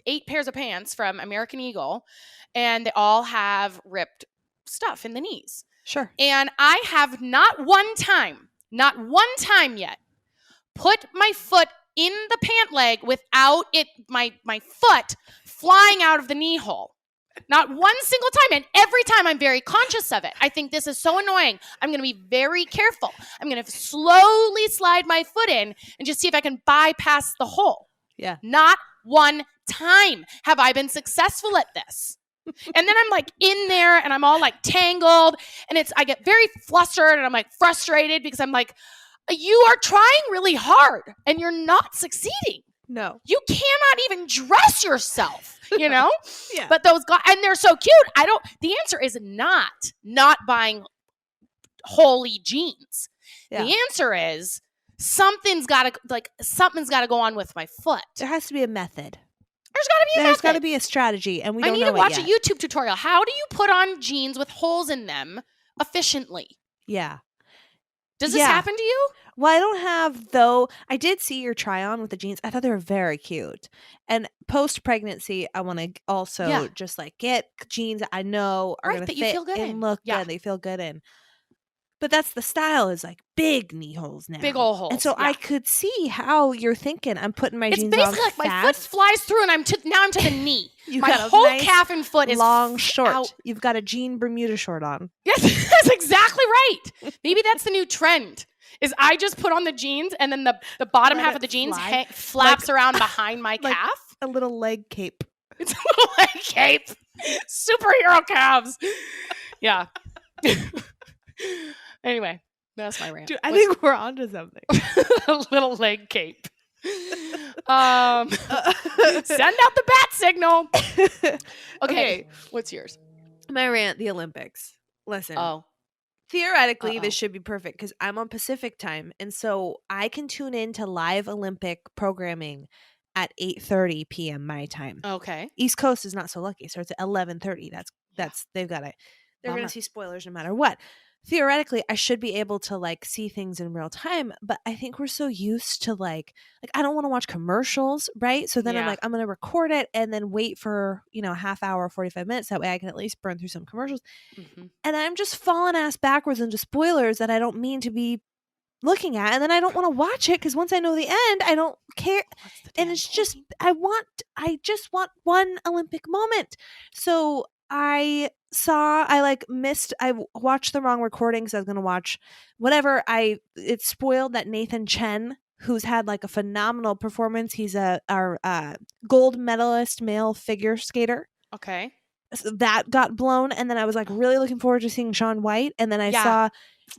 8 pairs of pants from American Eagle, and they all have ripped stuff in the knees. Sure. And I have not one time yet, put my foot in the pant leg without my foot flying out of the knee hole. Not one single time. And every time I'm very conscious of it. I think this is so annoying. I'm going to be very careful. I'm going to slowly slide my foot in and just see if I can bypass the hole. Yeah. Not one time have I been successful at this. And then I'm like in there and I'm all like tangled and I get very flustered and I'm like frustrated because I'm like, you are trying really hard and you're not succeeding. No. You cannot even dress yourself, you know? Yeah. But those guys, and they're so cute. The answer is not buying holy jeans. Yeah. The answer is something's got to go on with my foot. There has to be a method. There's got to be a strategy, and we don't know I need to watch yet. a YouTube tutorial. How do you put on jeans with holes in them efficiently? Yeah. Does this happen to you? Well, I don't have, though. I did see your try on with the jeans. I thought they were very cute. And post-pregnancy, I want to also just like get jeans I know are going to fit and look good. They feel good in. But that's the style is like big knee holes now. Big old holes. And so I could see how you're thinking. I'm putting my jeans on It's basically like my foot flies through and I'm to the knee. My whole calf and foot is long short. Out. You've got a jean Bermuda short on. Yes, that's exactly right. Maybe that's the new trend. Is I just put on the jeans and then the bottom half of the jeans flaps around behind my calf. A little leg cape. It's a little leg cape. Superhero calves. Yeah. Anyway, that's my rant. Dude, I think we're onto something. A little leg cape. Send out the bat signal. Okay. What's yours? My rant, the Olympics. Listen. Theoretically, this should be perfect because I'm on Pacific time. And so I can tune in to live Olympic programming at 8:30 p.m. my time. Okay. East Coast is not so lucky. So it's at 11:30. That's they've got it. They're going to see spoilers no matter what. Theoretically, I should be able to like see things in real time, but I think we're so used to like I don't want to watch commercials, right? So then I'm like, I'm going to record it and then wait for, a half hour, 45 minutes. That way I can at least burn through some commercials. Mm-hmm. And I'm just falling ass backwards into spoilers that I don't mean to be looking at, and then I don't want to watch it because once I know the end, I don't care. What's the And damn it's just point? I just want one Olympic moment. So I watched the wrong recording because I was gonna watch whatever. It spoiled that Nathan Chen, who's had like a phenomenal performance. He's our gold medalist male figure skater. Okay. So that got blown, and then I was like really looking forward to seeing Shaun White, and then I Yeah. saw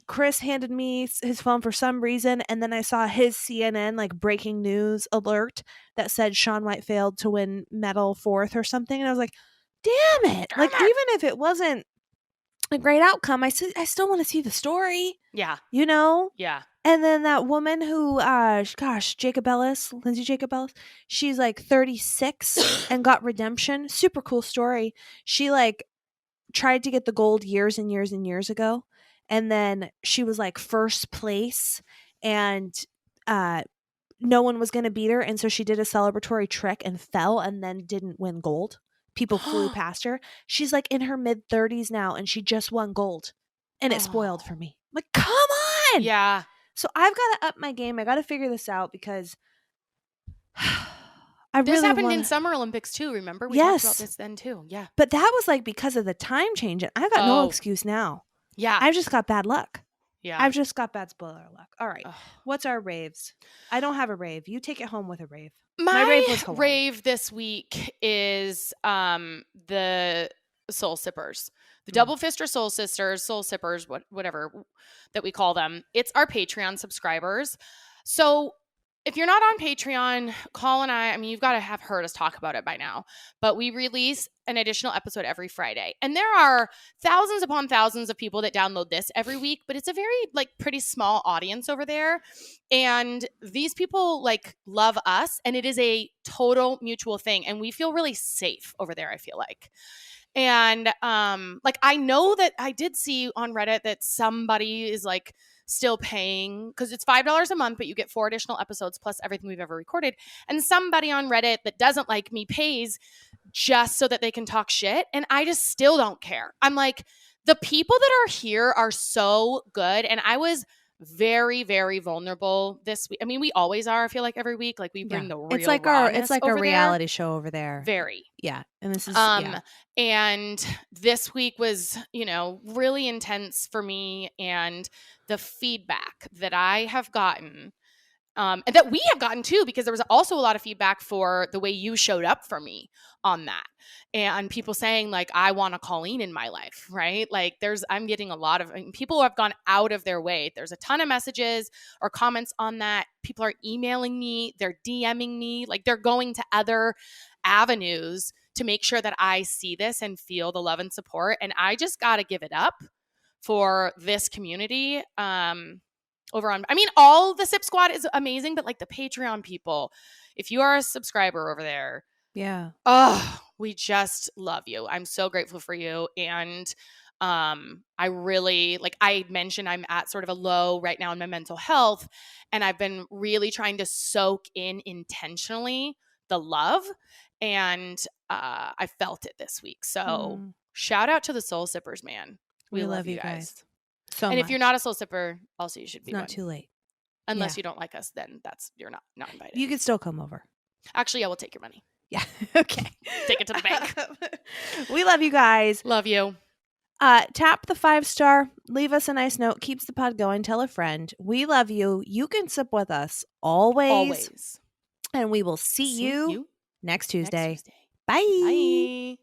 Chris handed me his phone for some reason, and then I saw his CNN like breaking news alert that said Shaun White failed to win medal fourth or something, and I was like, damn it. Like, even if it wasn't a great outcome, I still want to see the story, Yeah. you know? Yeah. And then that woman who, Lindsay Jacob Ellis, she's like 36 and got redemption. Super cool story. She like tried to get the gold years and years and years ago, and then she was like first place, and no one was going to beat her, and so she did a celebratory trick and fell and then didn't win gold. People flew past her. She's like in her mid 30s now, and she just won gold, and it spoiled for me. I'm like, come on. Yeah. So I've got to up my game. I got to figure this out because I This really happened want in Summer Olympics too, remember? We talked about Yes. this then too. Yeah. But that was like because of the time change, and I've got no Oh. excuse now. Yeah. I've just got bad luck. Yeah. I've just got bad spoiler luck. All right. Ugh. What's our raves? I don't have a rave. You take it home with a rave. My rave was Hawaii. rave this week is the Soul Sippers. The Double Fister Soul Sisters, Soul Sippers, whatever that we call them. It's our Patreon subscribers. So if you're not on Patreon, Coll and I mean, you've got to have heard us talk about it by now, but we release an additional episode every Friday. And there are thousands upon thousands of people that download this every week, but it's a very like pretty small audience over there. And these people like love us, and it is a total mutual thing. And we feel really safe over there, I feel like. And like I know that I did see on Reddit that somebody is like still paying because it's $5 a month, but you get 4 additional episodes plus everything we've ever recorded. And somebody on Reddit that doesn't like me pays just so that they can talk shit. And I just still don't care. I'm like, the people that are here are so good. And I was very, very vulnerable this week. I mean, we always are, I feel like every week. Like we bring the real It's like a reality show over there. Very. Yeah. And this is and this week was, really intense for me, and the feedback that I have gotten and that we have gotten too, because there was also a lot of feedback for the way you showed up for me on that. And people saying like, I want a Colleen in my life, right? Like I'm getting a lot of people who have gone out of their way. There's a ton of messages or comments on that. People are emailing me, they're DMing me, like they're going to other avenues to make sure that I see this and feel the love and support. And I just got to give it up for this community. All the Sip Squad is amazing, but like the Patreon people, if you are a subscriber over there, we just love you. I'm so grateful for you. And I really, like I mentioned, I'm at sort of a low right now in my mental health, and I've been really trying to soak in intentionally the love, and I felt it this week. So shout out to the Soul Sippers, man. We love you guys. So and much. If you're not a Soul Sipper, also you should be. It's not too late. Unless you don't like us, then you're not invited. You can still come over. Actually, I will take your money. Yeah. Okay. Take it to the bank. We love you guys. Love you. Tap the 5-star. Leave us a nice note. Keeps the pod going. Tell a friend. We love you. You can sip with us always. And we will see you next Tuesday. Bye. Bye.